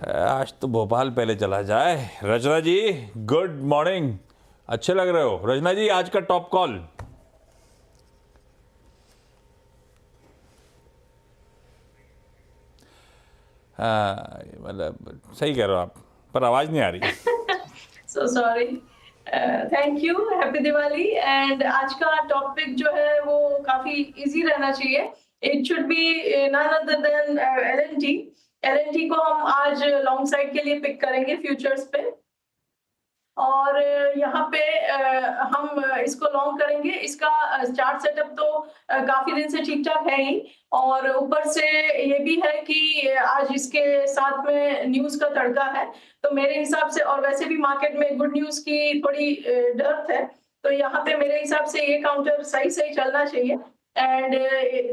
आज तो भोपाल पहले चला जाए। रचना जी गुड मॉर्निंग, अच्छे लग रहे हो। रचना जी आज का टॉप कॉल। हाँ मतलब सही कह रहे हो आप, पर आवाज नहीं आ रही। So sorry. Thank you, happy Diwali. And आज का टॉपिक जो है वो काफी इजी रहना चाहिए। It should be none other than L&T. L&T को हम आज लॉन्ग साइड के लिए पिक करेंगे फ्यूचर्स पे। और यहाँ पे हम इसको लॉन्ग करेंगे। इसका चार्ट सेटअप तो काफी दिन से ठीक ठाक है ही, और ऊपर से ये भी है कि आज इसके साथ में न्यूज का तड़का है। तो मेरे हिसाब से, और वैसे भी मार्केट में गुड न्यूज की थोड़ी डर है, तो यहाँ पे मेरे हिसाब से ये काउंटर सही सही चलना चाहिए। And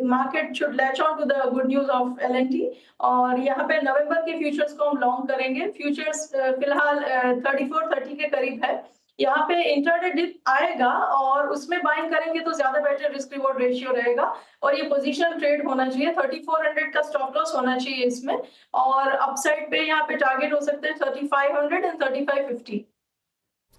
market should latch on to the good news of L&T. और यहाँ पे नवंबर के फ्यूचर्स को हम लॉन्ग करेंगे। फ्यूचर्स फिलहाल 34-30 के करीब है। यहाँ पे इंट्राडे डिप आएगा और उसमें बाइंग करेंगे तो ज्यादा बेटर रिस्क रिवॉर्ड रेशियो रहेगा। और ये पोजीशन ट्रेड होना चाहिए, 3400 का स्टॉप लॉस होना चाहिए इसमें। और अपसाइड पे यहाँ पे टारगेट हो सकते हैं 3500 एंड 3550।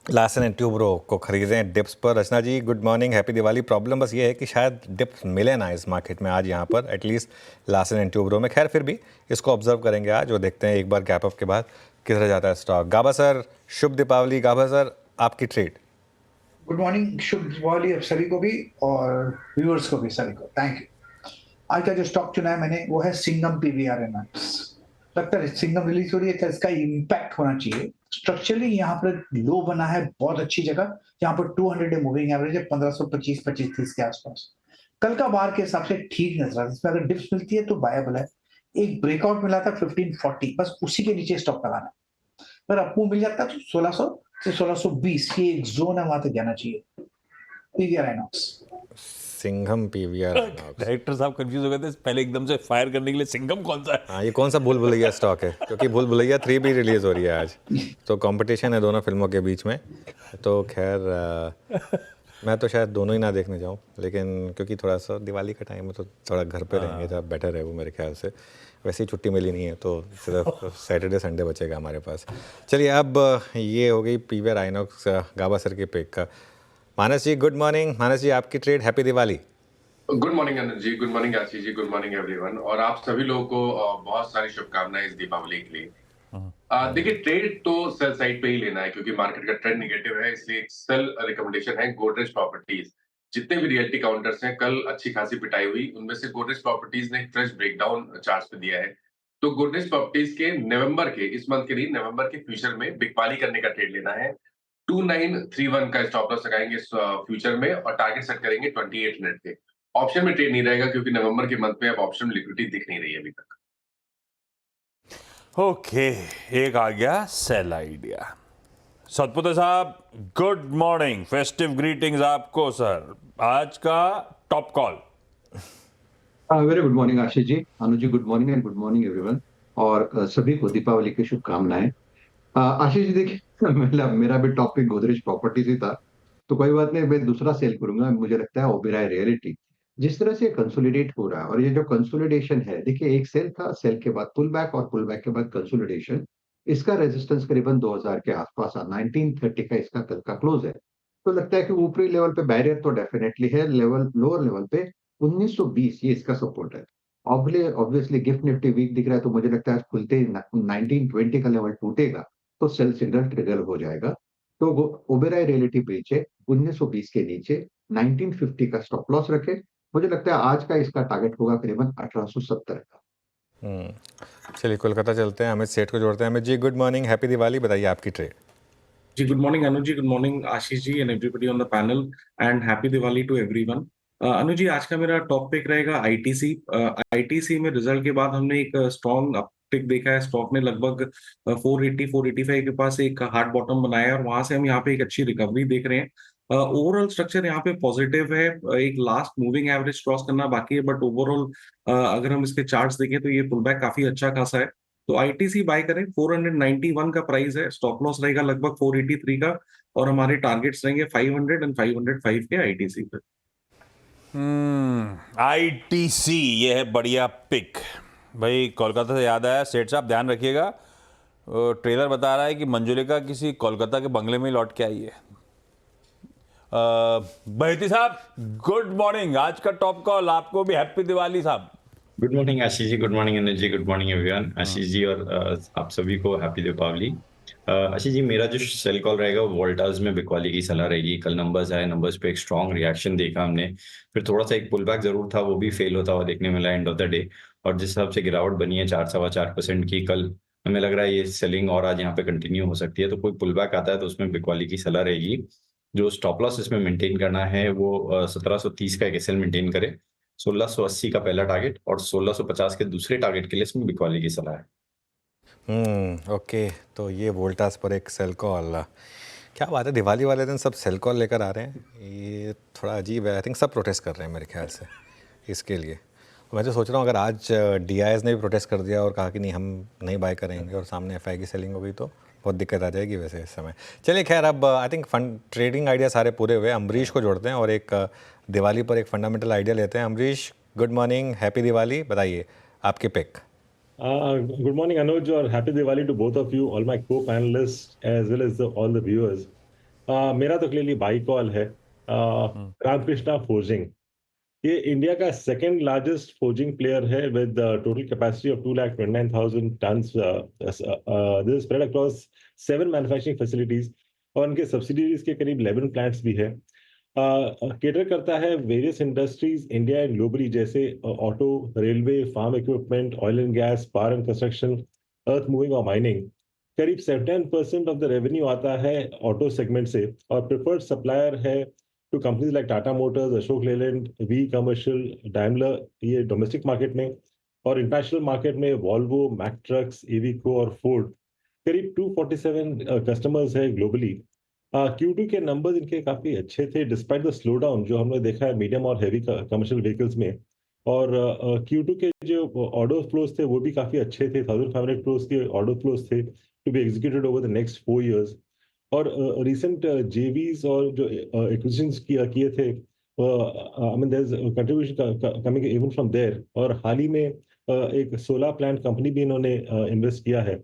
लार्सन एंड ट्यूब्रो को खरीदें डिप्स पर। Rachna ji good morning, happy Diwali. Problem बस ये है कि शायद डिप्स मिले ना इस मार्केट में आज यहाँ पर, एटलीस्ट लार्सन एंड ट्यूब्रो में। खैर फिर भी इसको ऑब्जर्व करेंगे आज और देखते हैं एक बार गैप अप के बाद किधर जाता है स्टॉक। गाबा सर शुभ दीपावली। गाबा सर आपकी ट्रेड। गुड मॉर्निंग, शुभ दीपावली आप सभी को भी और व्यूअर्स को भी सभी को थैंक यू। आज का जो स्टॉक चुना है मैंने वो है सिंघम पीवीआर एनर्जी। लगता है सिंघम रिलीज हो रही है तो इसका इम्पैक्ट होना चाहिए। स्ट्रक्चरली यहाँ पर लो बना है, बहुत अच्छी जगह। यहाँ पर 200 डे मूविंग एवरेज है 1525 2530 के आसपास। कल का बार के हिसाब से ठीक नजर आता है। इसमें अगर डिप्स मिलती है तो बायबल है। एक ब्रेकआउट मिला था 1540, बस उसी के नीचे स्टॉप लगाना। अगर अपमूव मिल जाता है तो 1600 से 1620 ये एक जोन है, वहां तक जाना चाहिए। PVR INOX. Singham PVR. Director साहब कंफ्यूज हो गए थे पहले एकदम से फायर करने के लिए। सिंघम कौन सा है? हाँ ये कौन सा भूल भुलैया स्टॉक है, क्योंकि भूल भुलैया 3 भी रिलीज हो रही है आज, तो कंपटीशन है दोनों फिल्मों के बीच में। तो खैर मैं तो शायद दोनों ही ना देखने जाऊँ, लेकिन क्योंकि थोड़ा सा दिवाली का टाइम है तो थोड़ा घर पे रहेंगे तो बेटर है वो मेरे ख्याल से। वैसे ही छुट्टी मिली नहीं है तो सिर्फ सैटरडे संडे बचेगा हमारे पास। चलिए अब ये हो गई पीवीआर आइनॉक्स गाबा सर के पिक का। Manas ji good morning. मानस जी आपकी trade. Happy Diwali. Good morning Anuj ji, good morning Ashish ji, good morning everyone. और आप सभी लोगों को बहुत सारी शुभकामनाएं इस दीपावली के लिए। देखिए ट्रेड तो सेल साइड पे ही लेना है क्योंकि मार्केट का ट्रेंड नेगेटिव है, इसलिए एक सेल रिकमेंडेशन है गोदरेज प्रॉपर्टीज। जितने भी रियल्टी काउंटर्स हैं कल अच्छी खासी पिटाई हुई, उनमें से गोदरेज प्रॉपर्टीज ने एक फ्रेश ब्रेकडाउन चार्ट्स पे दिया है। तो गोदरेज प्रॉपर्टीज के नवंबर के, इस मंथ के नहीं, नवंबर के फ्यूचर में बिकवाली करने का ट्रेड लेना है। 2931 का स्टॉप लॉस लगाएंगे इस फ्यूचर में और टारगेट सेट करेंगे 28 मिनट के। ऑप्शन में ट्रेड नहीं रहेगा क्योंकि नवंबर के मंथ में अब ऑप्शन लिक्विडिटी दिख नहीं रही है अभी तक। ओके, एक आ गया सेल आइडिया। सतपुते साहब गुड मॉर्निंग, फेस्टिव ग्रीटिंग्स आपको सर। आज का top call. Very good morning Ashish ji, Anuj ji good morning and good morning everyone. और सभी को दीपावली की शुभकामनाएं। आशीष जी देखिए मेरा भी टॉपिक गोदरेज प्रॉपर्टीज ही था, तो कोई बात नहीं, मैं दूसरा सेल करूंगा। मुझे लगता है ओबेरॉय रियलिटी जिस तरह से कंसोलिडेट हो रहा है, और ये जो कंसोलिडेशन है, देखिए एक सेल था, सेल के बाद पुल बैक और पुल बैक के बाद कंसोलिडेशन। इसका रेजिस्टेंस करीबन 2000 के आसपास 1930 का इसका कल का क्लोज है। तो लगता है कि ऊपरी लेवल पे बैरियर तो डेफिनेटली है, लेवल लोअर लेवल पे 1920 ये इसका सपोर्ट है। ऑब्वियसली गिफ्ट निफ्टी वीक दिख रहा है, तो मुझे लगता है आज खुलते ही 1920 का लेवल टूटेगा तो सेल सिग्नल ट्रिगर हो जाएगा। तो ओबेरॉय रियलिटी बेचे 1920 के नीचे, 1950 का स्टॉप लॉस रखे। मुझे लगता है आज का इसका टारगेट होगा करीबन 1870 का। चलिए कोलकाता चलते हैं, अमित सेठ को जोड़ते हैं। Amit ji good morning, happy Diwali. बताइए आपकी ट्रेड। जी good morning Anuj ji, good morning Ashish ji and everybody on the panel, and happy Diwali to everyone. Anuj ji आज का मेरा टॉप पिक रहेगा आईटीसी। आईटीसी में रिजल्ट के बाद हमने एक स्ट्रॉन्ग अपटिक देखा है। स्टॉक ने लगभग 480 485 के पास एक हार्ड बॉटम बनाया है और वहां से हम यहाँ पे एक अच्छी रिकवरी देख रहे हैं। ओवरऑल स्ट्रक्चर यहाँ पे पॉजिटिव है। एक लास्ट मूविंग एवरेज क्रॉस करना बाकी है, बट ओवरऑल अगर हम इसके चार्ट्स देखें तो ये पुल बैक काफी अच्छा खासा है। तो आईटीसी बाय करें। 491 का प्राइस है, स्टॉप लॉस रहेगा लगभग 483 का, और हमारे टारगेट्स रहेंगे 500 एंड 505 के आईटीसी पे। आईटीसी ये है बढ़िया पिक। भाई कोलकाता से याद आया, सेठ साहब ध्यान रखिएगा, ट्रेलर बता रहा है कि मंजुलिका किसी कोलकाता के बंगले में लौट के आई है। बहती साहब गुड मॉर्निंग, आज का टॉप कॉल आपको भी हैप्पी दिवाली साहब। Good morning Ashish ji, good morning Anil ji, good morning everyone. Ashish ji और आप सभी को हैप्पी दीपावली। आशीष जी, मेरा जो सेल कॉल रहेगा वो वोल्टास में बिकवाली की सलाह रहेगी। कल नंबर्स आए, नंबर्स पे एक स्ट्रॉन्ग रिएक्शन देखा हमने, फिर थोड़ा सा एक पुल बैक जरूर था, वो भी फेल होता हुआ देखने मिला एंड ऑफ द डे। और जिस हिसाब से गिरावट बनी है 4-4.25% की कल, हमें लग रहा है ये सेलिंग और आज यहाँ पे कंटिन्यू हो सकती है। तो कोई पुल बैक आता है तो उसमें बिकवाली की सलाह रहेगी। जो स्टॉप लॉस इसमें मेंटेन करना है वो 1730 का एक एसएल मेंटेन करे, 1680 का पहला टारगेट और 1650 के दूसरे टारगेट के लिए इसमें बिकवाली की सलाह है। ओके, तो ये वोल्टास पर एक सेल कॉल, क्या बात है, दिवाली वाले दिन सब सेल कॉल लेकर आ रहे हैं, ये थोड़ा अजीब है। आई थिंक सब प्रोटेस्ट कर रहे हैं मेरे ख्याल से इसके लिए। मैं तो सोच रहा हूँ अगर आज डीआईएस ने भी प्रोटेस्ट कर दिया और कहा कि नहीं हम नहीं बाय करेंगे और सामने एफआई की सेलिंग हो गई तो बहुत दिक्कत आ जाएगी वैसे इस समय। चलिए खैर, अब I think fund trading idea सारे पूरे हुए, अमरीश को जोड़ते हैं और एक दिवाली पर एक फंडामेंटल आइडिया लेते हैं। Amrish good morning, happy Diwali, बताइए आपकी pick. Good morning, Anuj, or happy Diwali to both of you, all my co-panelists, as well as all the viewers. मेरा तो क्लियरली बाई कॉल है। रामकृष्णा फोर्जिंग, ये इंडिया का सेकंड लार्जेस्ट फोर्जिंग प्लेयर है with total capacity of 2,29,000 tons. This is spread across 7 manufacturing facilities और उनके subsidies के करीब 11 प्लांट्स भी है। केटर करता है various industries India and globally, जैसे auto, railway, farm equipment, oil and gas, power and construction, earth moving और माइनिंग। करीब 7% ऑफ द रेवेन्यू आता है ऑटो सेगमेंट से और प्रिफर्ड सप्लायर है to companies like Tata motors, Ashok Leyland, VE commercial, Daimler, ये डोमेस्टिक मार्केट में, और इंटरनेशनल मार्केट में वॉल्वो, मैक ट्रक्स, एविको और फोर्ड। करीब 247 कस्टमर्स है ग्लोबली। Q2 के नंबर्स इनके काफी अच्छे थे डिस्पाइट द स्लो डाउन जो हमने देखा है मीडियम और हैवी कमर्शियल व्हीकल्स में। और Q2 के जो ऑर्डर फ्लोज थे वो भी काफी अच्छे थे, 1500 crores के ऑर्डर फ्लोज थे to be executed over the next 4 years। और रिसेंट जेवीज और जो एक्विजिशंस किए थे, I mean there is contribution coming even from there. और हाल ही में एक सोलर प्लांट कंपनी भी इन्होंने इन्वेस्ट किया है।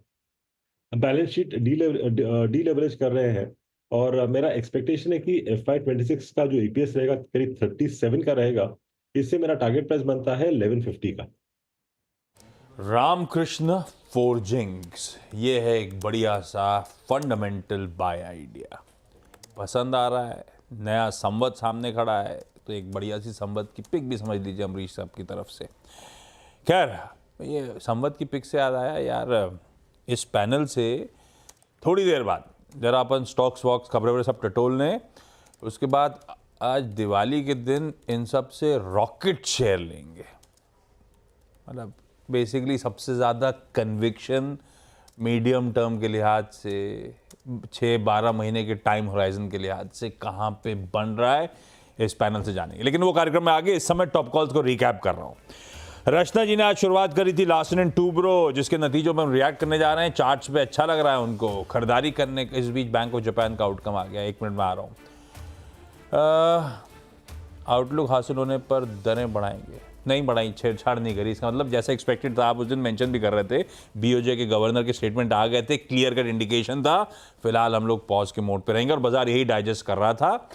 बैलेंस शीट डीलेवरेज कर रहे हैं और मेरा एक्सपेक्टेशन है कि FY26 का जो EPS रहेगा करीब 37 का रहेगा। इससे मेरा टारगेट प्राइस बनता है 1150 का। रामकृष्ण फोर्जिंग्स, ये है एक बढ़िया सा फंडामेंटल बाय आइडिया, पसंद आ रहा है। नया संवत सामने खड़ा है तो एक बढ़िया सी संवत की पिक भी समझ लीजिए अमरीश साहब की तरफ से। खैर, ये संवत की पिक से याद आया यार, इस पैनल से थोड़ी देर बाद जरा अपन स्टॉक्स वॉक्स खबरें सब टटोल लें, उसके बाद आज दिवाली के दिन इन सब से रॉकेट शेयर लेंगे। मतलब बेसिकली सबसे ज़्यादा कन्विक्शन मीडियम टर्म के लिहाज से, 6-12 महीने के टाइम होराइजन के लिहाज से कहाँ पे बन रहा है, इस पैनल से जानेंगे। लेकिन वो कार्यक्रम में आगे, इस समय टॉप कॉल्स को रिकैप कर रहा हूँ। रचना जी ने आज शुरुआत करी थी लास्ट इन टू ब्रो, जिसके नतीजों में हम रिएक्ट करने जा रहे हैं। चार्ट्स पे अच्छा लग रहा है उनको, खरीदारी करने के। इस बीच बैंक ऑफ जापान का आउटकम आ गया, 1 मिनट में आ रहा हूँ। आउटलुक हासिल होने पर दरें बढ़ाएंगे, नहीं बढ़ाई, छेड़छाड़ नहीं करी। इसका मतलब जैसा एक्सपेक्टेड था, आप उस दिन मेंशन भी कर रहे थे, बीओजे के गवर्नर के स्टेटमेंट आ गए थे, क्लियर कट इंडिकेशन था। फिलहाल हम लोग पॉज के मोड पे रहेंगे और बाजार यही डाइजेस्ट कर रहा था।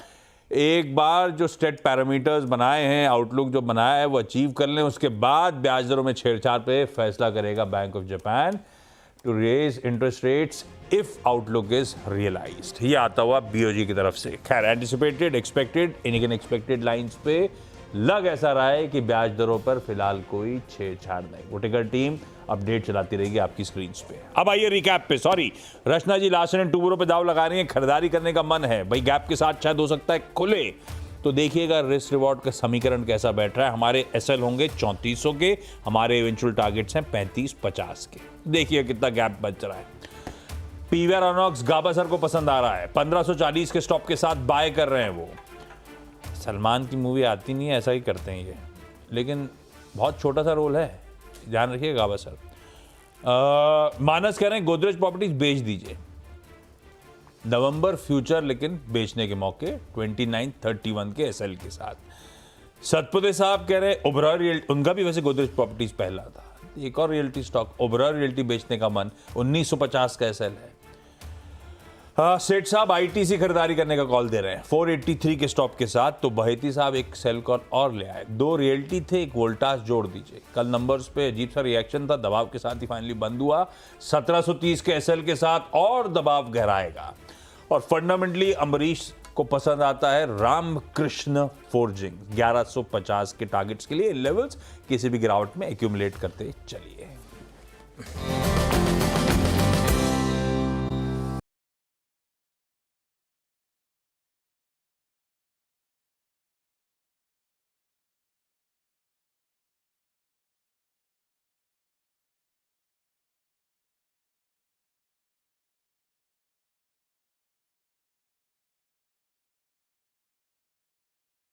एक बार जो स्टेट पैरामीटर्स बनाए हैं, आउटलुक जो बनाया है वो अचीव कर लें, उसके बाद ब्याज दरों में छेड़छाड़ पे फैसला करेगा Bank of Japan to raise interest rates if outlook is realised. ये आता हुआ बीओजी की तरफ से। खैर, एंटिसिपेटेड, एक्सपेक्टेड, अनएक्सपेक्टेड लाइंस पे लग ऐसा रहा है कि ब्याज दरों पर फिलहाल कोई छेड़छाड़ नहीं। वोटिकर टीम अपडेट चलाती रहेगी आपकी स्क्रीन पे। अब आइए रिकैप पे। Sorry, Rachna ji last and two पे दाव लगा रही है, खरीदारी करने का मन है भाई, गैप के साथ शायद हो सकता है खुले, तो देखिएगा रिस्क रिवॉर्ड का समीकरण कैसा बैठ रहा है। हमारे एसएल होंगे 3400 के, हमारे इवेंचुअल टारगेट्स हैं 3550 के। देखिए कितना गैप बच रहा है। पीवीआर अनॉक्स गाबासर को पसंद आ रहा है, 1540 के स्टॉप के साथ बाय कर रहे हैं वो। सलमान की मूवी आती नहीं है, ऐसा ही करते हैं ये, लेकिन बहुत छोटा सा रोल है, ध्यान रखिएगा गाबासर। मानस कह रहे हैं गोदरेज प्रॉपर्टीज बेच दीजिए, नवंबर फ्यूचर लेकिन बेचने के मौके 2931 के एसएल के साथ। सतपुते साहब कह रहे हैं उभरा रियल, उनका भी वैसे गोदरेज प्रॉपर्टीज पहला था। एक और रियल्टी स्टॉक ओबरा रियल्टी बेचने का मन, 1950 का एसएल है। सेठ साहब आईटीसी खरीदारी करने का कॉल दे रहे हैं 483 के स्टॉप के साथ। तो बहेती साहब एक सेल कॉल और ले आए, 2 रियल्टी थे, एक वोल्टास जोड़ दीजिए। कल नंबर्स पे अजीब सा रिएक्शन था, दबाव के साथ ही फाइनली बंद हुआ 1730 के एसएल के साथ, और दबाव गहराएगा। और फंडामेंटली अम्बरीश को पसंद आता है रामकृष्ण फोर्जिंग, 1150 के टारगेट्स के लिए लेवल्स किसी भी गिरावट में एक्यूमुलेट करते चलिए।